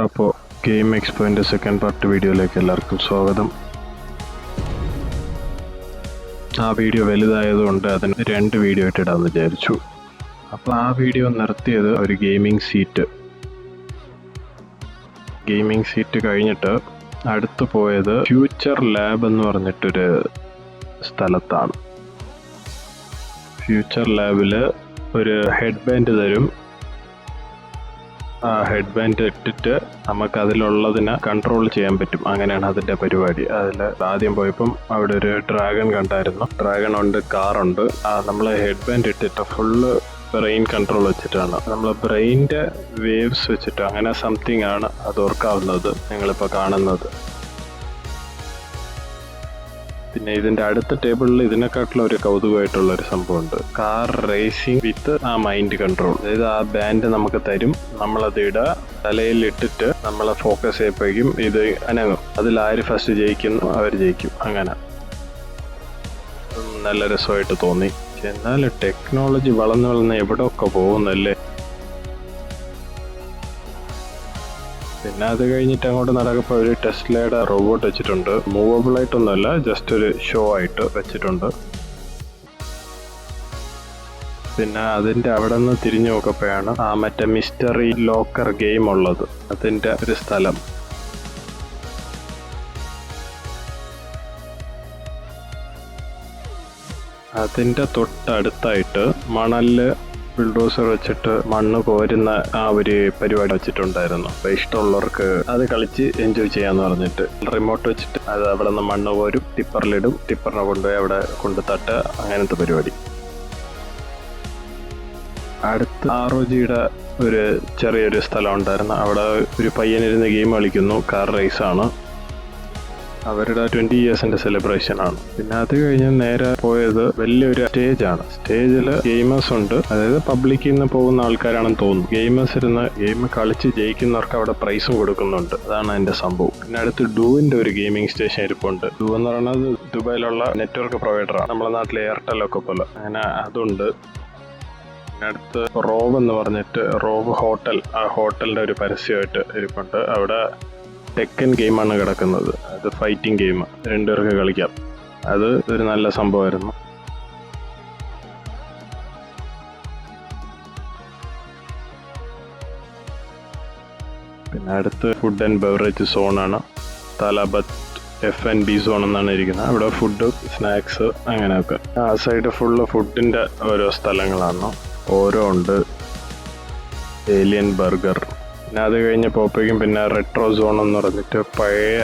അപ്പോൾ game എക്സ്പോയിൻ്റെ second part വീഡിയോയിലേക്ക് എല്ലാവർക്കും സ്വാഗതം. ആ വീഡിയോ വലുതായതുകൊണ്ട് അതിന് 2 വീഡിയോ ആയിട്ട് ഇടാമെന്ന് വിചാരിച്ചു. അപ്പോൾ ആ വീഡിയോ നിർത്തിയത് ഒരു ഗെയിമിംഗ് സീറ്റ് കഴിഞ്ഞിട്ട് അടുത്ത് പോയത് ഫ്യൂച്ചർ ലാബ് എന്ന് പറഞ്ഞിട്ടൊരു സ്ഥലത്താണ്. ഫ്യൂച്ചർ ലാബിൽ ഒരു ഹെഡ് ബാൻഡ് തരും. ആ ഹെഡ് ബാൻഡ് ഇട്ടിട്ട് നമുക്ക് അതിലുള്ളതിനെ കൺട്രോൾ ചെയ്യാൻ പറ്റും. അങ്ങനെയാണ് അതിൻ്റെ പരിപാടി. അതിൽ ആദ്യം പോയപ്പം അവിടെ ഒരു ഡ്രാഗൺ കണ്ടായിരുന്നു. ഡ്രാഗൺ ഉണ്ട്, കാറുണ്ട്. നമ്മൾ ഹെഡ് ബാൻഡ് ഇട്ടിട്ട് ഫുള്ള് ബ്രെയിൻ കൺട്രോൾ വെച്ചിട്ടാണ്, നമ്മൾ ബ്രെയിൻ്റെ വേവ്സ് വെച്ചിട്ട് അങ്ങനെ സംതിങ് ആണ് അത് ഓർക്കാവുന്നത് നിങ്ങളിപ്പോൾ കാണുന്നത്. പിന്നെ ഇതിൻ്റെ അടുത്ത ടേബിളിൽ ഇതിനെക്കാട്ടിലും ഒരു കൗതുകമായിട്ടുള്ളൊരു സംഭവമുണ്ട്. കാർ റേസിംഗ് വിത്ത് ആ മൈൻഡ് കൺട്രോൾ. അതായത് ആ ബാൻഡ് നമുക്ക് തരും, നമ്മളത് ഇടുക, തലയിൽ ഇട്ടിട്ട് നമ്മളെ ഫോക്കസ് ചെയ്യപ്പോഴേക്കും ഇത് അനങ്ങും. അതിൽ ആര് ഫസ്റ്റ് ജയിക്കുന്നു അവർ ജയിക്കും. അങ്ങനെ നല്ല രസമായിട്ട് തോന്നി. എന്നാൽ ടെക്നോളജി വളർന്ന് എവിടെയൊക്കെ പോകുന്നല്ലേ. പിന്നെ അത് കഴിഞ്ഞിട്ട് അങ്ങോട്ട് നടക്കുമ്പോൾ ഒരു ടെസ്ലയുടെ റോബോട്ട് വെച്ചിട്ടുണ്ട്. മൂവബിൾ ആയിട്ടൊന്നുമല്ല, ജസ്റ്റ് ഒരു ഷോ ആയിട്ട് വെച്ചിട്ടുണ്ട്. പിന്നെ അതിൻ്റെ അവിടെ നിന്ന് തിരിഞ്ഞു നോക്കപ്പോഴാണ് ആ മറ്റേ മിസ്റ്ററി ലോക്കർ ഗെയിം ഉള്ളത്, അതിൻ്റെ ഒരു സ്ഥലം. അതിൻ്റെ തൊട്ടടുത്തായിട്ട് മണലില് ബിൽഡോസർ വെച്ചിട്ട് മണ്ണ് കോരുന്ന ആ ഒരു പരിപാടി വെച്ചിട്ടുണ്ടായിരുന്നു. അപ്പോൾ ഇഷ്ടമുള്ളവർക്ക് അത് കളിച്ച് എൻജോയ് ചെയ്യാന്ന് പറഞ്ഞിട്ട് റിമോട്ട് വെച്ചിട്ട് അത് അവിടെ നിന്ന് മണ്ണ് കോരും, ടിപ്പറിലിടും, ടിപ്പറിനെ കൊണ്ടുപോയി അവിടെ കൊണ്ട് തട്ടുക, അങ്ങനത്തെ പരിപാടി. അടുത്ത് ROGയുടെ ഒരു ചെറിയൊരു സ്ഥലം ഉണ്ടായിരുന്നു. അവിടെ ഒരു പയ്യനിരുന്ന് ഗെയിം കളിക്കുന്നു, കാർ റേസാണ്. അവരുടെ 20 ഇയേഴ്സിൻ്റെ സെലിബ്രേഷനാണ്. പിന്നെ അത് കഴിഞ്ഞ് നേരെ പോയത് വലിയൊരു സ്റ്റേജാണ്. സ്റ്റേജിൽ ഗെയിമേഴ്സ് ഉണ്ട്, അതായത് പബ്ലിക്കിൽ നിന്ന് പോകുന്ന ആൾക്കാരാണെന്ന് തോന്നുന്നു. ഗെയിമേഴ്സ് ഇരുന്ന് ഗെയിം കളിച്ച് ജയിക്കുന്നവർക്ക് അവിടെ പ്രൈസും കൊടുക്കുന്നുണ്ട്. അതാണ് അതിൻ്റെ സംഭവം. പിന്നെ അടുത്ത് ഡൂവിൻ്റെ ഒരു ഗെയിമിംഗ് സ്റ്റേഷൻ ഇരിപ്പുണ്ട്. ഡൂ എന്ന് പറയുന്നത് ദുബായിലുള്ള നെറ്റ്വർക്ക് പ്രൊവൈഡറാണ്, നമ്മളെ നാട്ടിലെ എയർടെലൊക്കെ പോലെ. അങ്ങനെ അതുണ്ട്. പിന്നെ അടുത്ത് റോവ് എന്ന് പറഞ്ഞിട്ട് റോവ് ഹോട്ടൽ, ആ ഹോട്ടലിൻ്റെ ഒരു പരസ്യമായിട്ട് ഇരിപ്പുണ്ട്. അവിടെ ടെക്കൻ ഗെയിമാണ് കിടക്കുന്നത്. അത് ഫൈറ്റിംഗ് ഗെയിം, 2 പേർക്ക് കളിക്കാം. അത് ഒരു നല്ല സംഭവമായിരുന്നു. പിന്നെ അടുത്ത് ഫുഡ് ആൻഡ് ബെവറേജ് സോണാണ്. തലബത്ത് F&B സോൺ എന്നാണ് ഇരിക്കുന്നത്. അവിടെ ഫുഡ്, സ്നാക്സ്, അങ്ങനെയൊക്കെ. ആ സൈഡ് ഫുള്ള് ഫുഡിൻ്റെ ഓരോ സ്ഥലങ്ങളാണ്. ഓരോ ഉണ്ട്. Alien burger. പിന്നെ അത് കഴിഞ്ഞ് പോപ്പയ്ക്കും പിന്നെ റെട്രോ സോൺ എന്ന് പറഞ്ഞിട്ട് പഴയ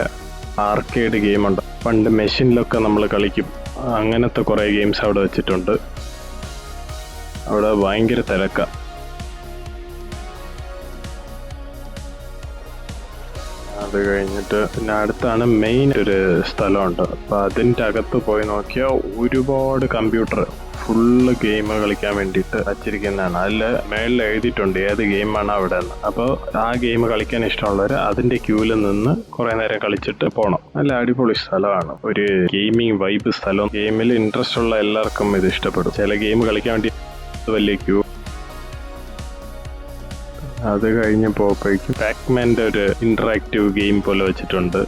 ആർക്കേഡ് ഗെയിമുണ്ട്. പണ്ട് മെഷീനിലൊക്കെ നമ്മൾ കളിക്കും, അങ്ങനത്തെ കുറേ ഗെയിംസ് അവിടെ വെച്ചിട്ടുണ്ട്. അവിടെ ഭയങ്കര തിരക്കാണ്. അത് കഴിഞ്ഞിട്ട് പിന്നെ അടുത്താണ് മെയിൻ ഒരു സ്ഥലമുണ്ട്. അപ്പോൾ അതിൻ്റെ അകത്ത് പോയി നോക്കിയാൽ ഒരുപാട് കമ്പ്യൂട്ടർ ഫുള്ള് ഗെയിം കളിക്കാൻ വേണ്ടിയിട്ട് വച്ചിരിക്കുന്നതാണ്. അതിൽ മേളിൽ എഴുതിയിട്ടുണ്ട് ഏത് ഗെയിമാണ് അവിടെ നിന്ന്. അപ്പോൾ ആ ഗെയിം കളിക്കാൻ ഇഷ്ടമുള്ളവർ അതിൻ്റെ ക്യൂവിൽ നിന്ന് കുറേ നേരം കളിച്ചിട്ട് പോകണം. നല്ല അടിപൊളി സ്ഥലമാണ്, ഒരു ഗെയിമിംഗ് വൈബ് സ്ഥലം. ഗെയിമിൽ ഇൻട്രസ്റ്റ് ഉള്ള എല്ലാവർക്കും ഇത് ഇഷ്ടപ്പെടും. ചില ഗെയിം കളിക്കാൻ വേണ്ടി വലിയ ക്യൂ. അത് കഴിഞ്ഞ് പോയപ്പോഴേക്കും പാക്മാൻ്റെ ഒരു ഇൻറ്ററാക്റ്റീവ് ഗെയിം പോലെ വെച്ചിട്ടുണ്ട്.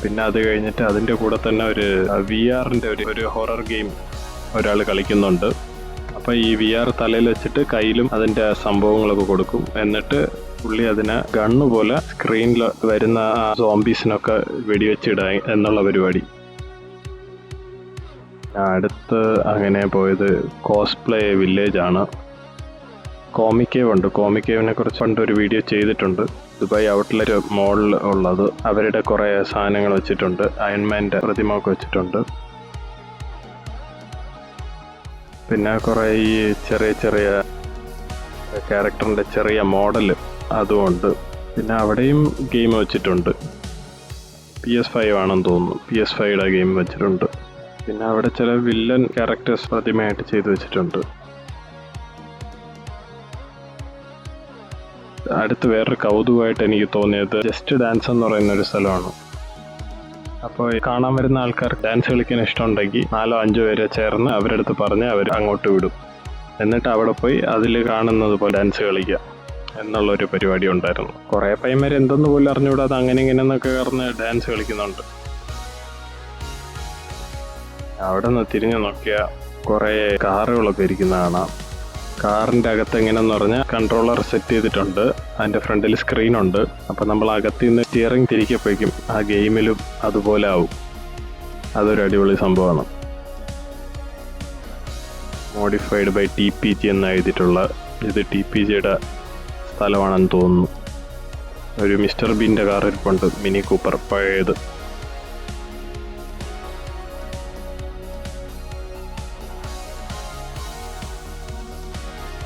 പിന്നെ അത് കഴിഞ്ഞിട്ട് അതിൻ്റെ കൂടെ തന്നെ ഒരു VR-ൻ്റെ ഒരു ഹൊറർ ഗെയിം ഒരാൾ കളിക്കുന്നുണ്ട്. അപ്പോൾ ഈ VR തലയിൽ വെച്ചിട്ട് കയ്യിലും അതിൻ്റെ സംഭവങ്ങളൊക്കെ കൊടുക്കും. എന്നിട്ട് പുള്ളി അതിനെ ഗണ്ണ് പോലെ സ്ക്രീനിൽ വരുന്ന ആ സോംബീസിനൊക്കെ വെടിവെച്ചിടുക എന്നുള്ള പരിപാടി. അടുത്ത് അങ്ങനെ പോയത് കോസ്പ്ലേ വില്ലേജാണ്. കോമിക് കേവ് ഉണ്ട്. കോമിക് കേവിനെ കുറിച്ച് പണ്ടൊരു വീഡിയോ ചെയ്തിട്ടുണ്ട്. ദുബായ് ഔട്ട്ലെറ്റ് മോളിൽ ഉള്ളത്. അവരുടെ കുറേ സാധനങ്ങൾ വെച്ചിട്ടുണ്ട്. അയൺമാൻ്റെ പ്രതിമ ഒക്കെ വെച്ചിട്ടുണ്ട്. പിന്നെ കുറേ ഈ ചെറിയ ചെറിയ ക്യാരക്ടറിൻ്റെ ചെറിയ മോഡൽ അതുമുണ്ട്. പിന്നെ അവിടെയും ഗെയിം വെച്ചിട്ടുണ്ട്. PS5 ആണെന്ന് തോന്നുന്നു. PS5യുടെ ഗെയിം വെച്ചിട്ടുണ്ട്. പിന്നെ അവിടെ ചില വില്ലൻ ക്യാരക്ടേഴ്സ് പ്രതിമയായിട്ട് ചെയ്തു വെച്ചിട്ടുണ്ട്. അടുത്ത് വേറൊരു കൗതുകമായിട്ട് എനിക്ക് തോന്നിയത് ജസ്റ്റ് ഡാൻസ് എന്ന് പറയുന്ന ഒരു സ്ഥലമാണ്. അപ്പോൾ കാണാൻ വരുന്ന ആൾക്കാർക്ക് ഡാൻസ് കളിക്കാൻ ഇഷ്ടമുണ്ടെങ്കിൽ 4-5 പേരെ ചേർന്ന് അവരുടെ അടുത്ത് പറഞ്ഞ് അവർ അങ്ങോട്ട് വിടും. എന്നിട്ട് അവിടെ പോയി അതിൽ കാണുന്നത് പോലെ ഡാൻസ് കളിക്കുക എന്നുള്ളൊരു പരിപാടി ഉണ്ടായിരുന്നു. കുറേ പയ്യന്മാർ എന്തെന്ന് പോലും അറിഞ്ഞുകൂടാതെ അങ്ങനെ ഇങ്ങനെ എന്നൊക്കെ പറഞ്ഞ് ഡാൻസ് കളിക്കുന്നുണ്ട്. അവിടെ നിന്ന് തിരിഞ്ഞു നോക്കിയാൽ കുറേ കാറുകളൊക്കെ ഇരിക്കുന്ന കാണാം. കാറിൻ്റെ അകത്ത് എങ്ങനെയെന്ന് പറഞ്ഞാൽ കൺട്രോളർ സെറ്റ് ചെയ്തിട്ടുണ്ട്, അതിൻ്റെ ഫ്രണ്ടിൽ സ്ക്രീനുണ്ട്. അപ്പോൾ നമ്മൾ അകത്ത് നിന്ന് സ്റ്റിയറിംഗ് തിരിക്കപ്പോഴേക്കും ആ ഗെയിമിലും അതുപോലെ ആവും. അതൊരു അടിപൊളി സംഭവമാണ്. മോഡിഫൈഡ് ബൈ TPG എന്ന് എഴുതിയിട്ടുള്ള ഇത് TPGയുടെ സ്ഥലമാണെന്ന് തോന്നുന്നു. ഒരു മിസ്റ്റർ ബീൻ്റെ കാർ ഇരിപ്പുണ്ട്, മിനി കൂപ്പർ പഴയത്.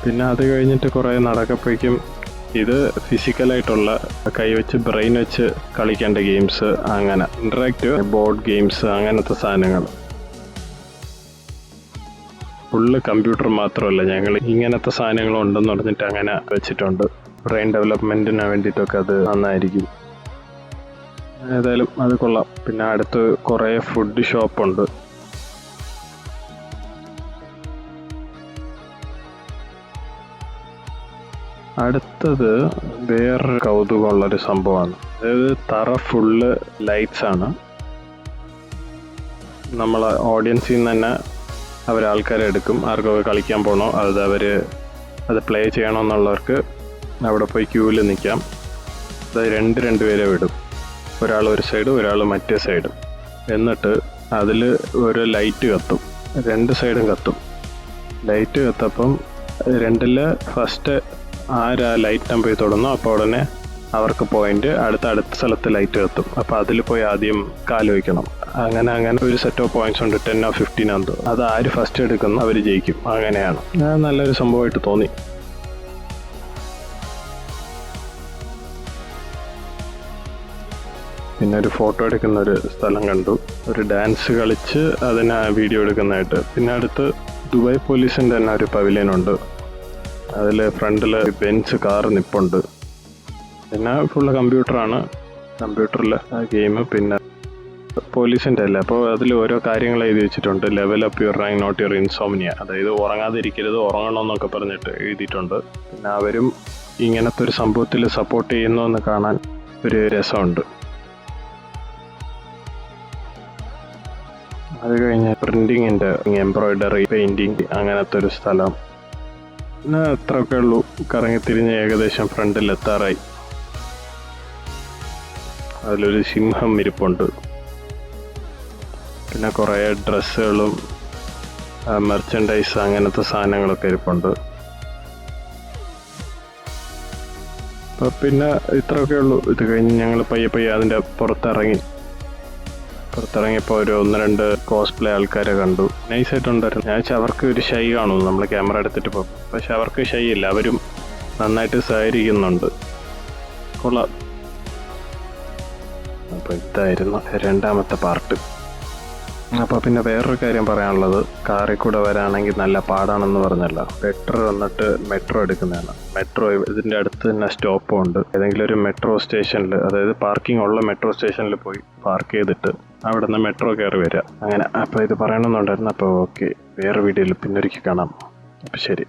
പിന്നെ അത് കഴിഞ്ഞിട്ട് കുറേ നടക്കപ്പോഴേക്കും ഇത് ഫിസിക്കലായിട്ടുള്ള കൈവച്ച് ബ്രെയിൻ വെച്ച് കളിക്കേണ്ട ഗെയിംസ്, അങ്ങനെ ഇൻട്രാക്റ്റീവ് ബോർഡ് ഗെയിംസ്, അങ്ങനത്തെ സാധനങ്ങൾ. ഫുള്ള് കമ്പ്യൂട്ടർ മാത്രമല്ല, ഞങ്ങൾ ഇങ്ങനത്തെ സാധനങ്ങൾ ഉണ്ടെന്ന് പറഞ്ഞിട്ട് അങ്ങനെ വെച്ചിട്ടുണ്ട്. ബ്രെയിൻ ഡെവലപ്മെൻറ്റിന് വേണ്ടിയിട്ടൊക്കെ അത് നന്നായിരിക്കും. ഏതായാലും അത് കൊള്ളാം. പിന്നെ അടുത്ത് കുറേ ഫുഡ് ഷോപ്പുണ്ട്. അടുത്തത് വേറൊരു കൗതുകമുള്ളൊരു സംഭവമാണ്. അതായത് തറ ഫുള്ള് ലൈറ്റ്സ് ആണ്. നമ്മൾ ഓഡിയൻസിൽ നിന്ന് തന്നെ ആൾക്കാരെ എടുക്കും. ആർക്കൊക്കെ കളിക്കാൻ പോകണോ അത് പ്ലേ ചെയ്യണമെന്നുള്ളവർക്ക് അവിടെ പോയി ക്യൂവിൽ നിൽക്കാം. അത് രണ്ട് പേരെ വിടും, ഒരാൾ ഒരു സൈഡ് ഒരാൾ മറ്റേ സൈഡ്. എന്നിട്ട് അതിൽ ഒരു ലൈറ്റ് കത്തും, 2 സൈഡും കത്തും. ലൈറ്റ് കത്തപ്പം 2ൽ ഫസ്റ്റ് ആരാ ലൈറ്റ് നമ്പർ തുടങ്ങുന്നു അപ്പോൾ ഉടനെ അവർക്ക് പോയിന്റ്, അടുത്ത സ്ഥലത്ത് ലൈറ്റ് കത്തും. അപ്പോൾ അതിൽ പോയി ആദ്യം കാല് വയ്ക്കണം. അങ്ങനെ ഒരു സെറ്റ് ഓഫ് പോയിന്റ്സ് ഉണ്ട്, 10 or 15 ആണെന്ന്. അത് ആര് ഫസ്റ്റ് എടുക്കുന്നു അവർ ജയിക്കും. അങ്ങനെയാണ്. നല്ലൊരു സംഭവമായിട്ട് തോന്നി. പിന്നെ ഒരു ഫോട്ടോ എടുക്കുന്ന ഒരു സ്ഥലം കണ്ടു, ഒരു ഡാൻസ് കളിച്ച് അതിന് വീഡിയോ എടുക്കുന്നതായിട്ട്. പിന്നെ അടുത്ത് ദുബായ് പോലീസിൻ്റെ തന്നെ ഒരു പവിലിയനുണ്ട്. അതിൽ ഫ്രണ്ടിൽ ബെൻസ് കാർ നിപ്പുണ്ട്. പിന്നെ ഫുള്ള് കമ്പ്യൂട്ടറാണ്, കമ്പ്യൂട്ടറിൽ ആ ഗെയിം. പിന്നെ പോലീസിൻ്റെ അല്ല, അപ്പോൾ അതിൽ ഓരോ കാര്യങ്ങൾ എഴുതി വെച്ചിട്ടുണ്ട്. Level up your rank not your insomnia, അതായത് ഉറങ്ങാതിരിക്കരുത്, ഉറങ്ങണമെന്നൊക്കെ പറഞ്ഞിട്ട് എഴുതിയിട്ടുണ്ട്. പിന്നെ അവരും ഇങ്ങനത്തെ ഒരു സംഭവത്തിൽ സപ്പോർട്ട് ചെയ്യുന്നു എന്ന് കാണാൻ ഒരു രസമുണ്ട്. അത് കഴിഞ്ഞ് പ്രിൻറ്റിങ്ങിൻ്റെ എംബ്രോയിഡറി, പെയിൻറ്റിങ്, അങ്ങനത്തെ ഒരു സ്ഥലം. പിന്നെ അത്രയൊക്കെ ഉള്ളൂ. കറങ്ങിത്തിരിഞ്ഞ് ഏകദേശം ഫ്രണ്ടിലെത്താറായി. അതിലൊരു സിംഹം ഇരിപ്പുണ്ട്. പിന്നെ കുറേ ഡ്രസ്സുകളും മെർച്ചൻഡൈസ് അങ്ങനത്തെ സാധനങ്ങളൊക്കെ ഇരിപ്പുണ്ട്. അപ്പോൾ പിന്നെ ഇത്രയൊക്കെ ഉള്ളൂ. ഇത് കഴിഞ്ഞ് ഞങ്ങൾ പയ്യെ അതിൻ്റെ പുറത്തിറങ്ങിയപ്പോൾ ഒരു 1-2 കോസ്പ്ലേ ആൾക്കാരെ കണ്ടു. നൈസായിട്ടുണ്ടായിരുന്നു. ഞാൻ വെച്ചാൽ അവർക്ക് ഒരു ഷൈ കാണുന്നു നമ്മൾ ക്യാമറ എടുത്തിട്ട് പോകും. പക്ഷെ അവർക്ക് ഷൈ ഇല്ല, അവരും നന്നായിട്ട് സഹകരിക്കുന്നുണ്ട്. കൊള്ളാം. അപ്പോൾ ഇതായിരുന്നു 2ാമത്തെ പാർട്ട്. അപ്പോൾ പിന്നെ വേറൊരു കാര്യം പറയാനുള്ളത്, കാറിൽ കൂടെ വരാണെങ്കിൽ നല്ല പാടാണെന്ന് പറഞ്ഞല്ലോ. ബെറ്റർ വന്നിട്ട് മെട്രോ എടുക്കുന്നതാണ്. മെട്രോ ഇതിൻ്റെ അടുത്ത് തന്നെ സ്റ്റോപ്പും ഉണ്ട്. ഏതെങ്കിലും ഒരു മെട്രോ സ്റ്റേഷനിൽ, അതായത് പാർക്കിംഗ് ഉള്ള മെട്രോ സ്റ്റേഷനിൽ പോയി പാർക്ക് ചെയ്തിട്ട് അവിടെ നിന്ന് മെട്രോ കയറി വരിക. അങ്ങനെ. അപ്പോൾ ഇത് പറയണമെന്നുണ്ടായിരുന്നു. അപ്പോൾ ഓക്കെ, വേറെ വീഡിയോയിൽ പിന്നൊരിക്കൽ കാണാം. അപ്പോൾ ശരി.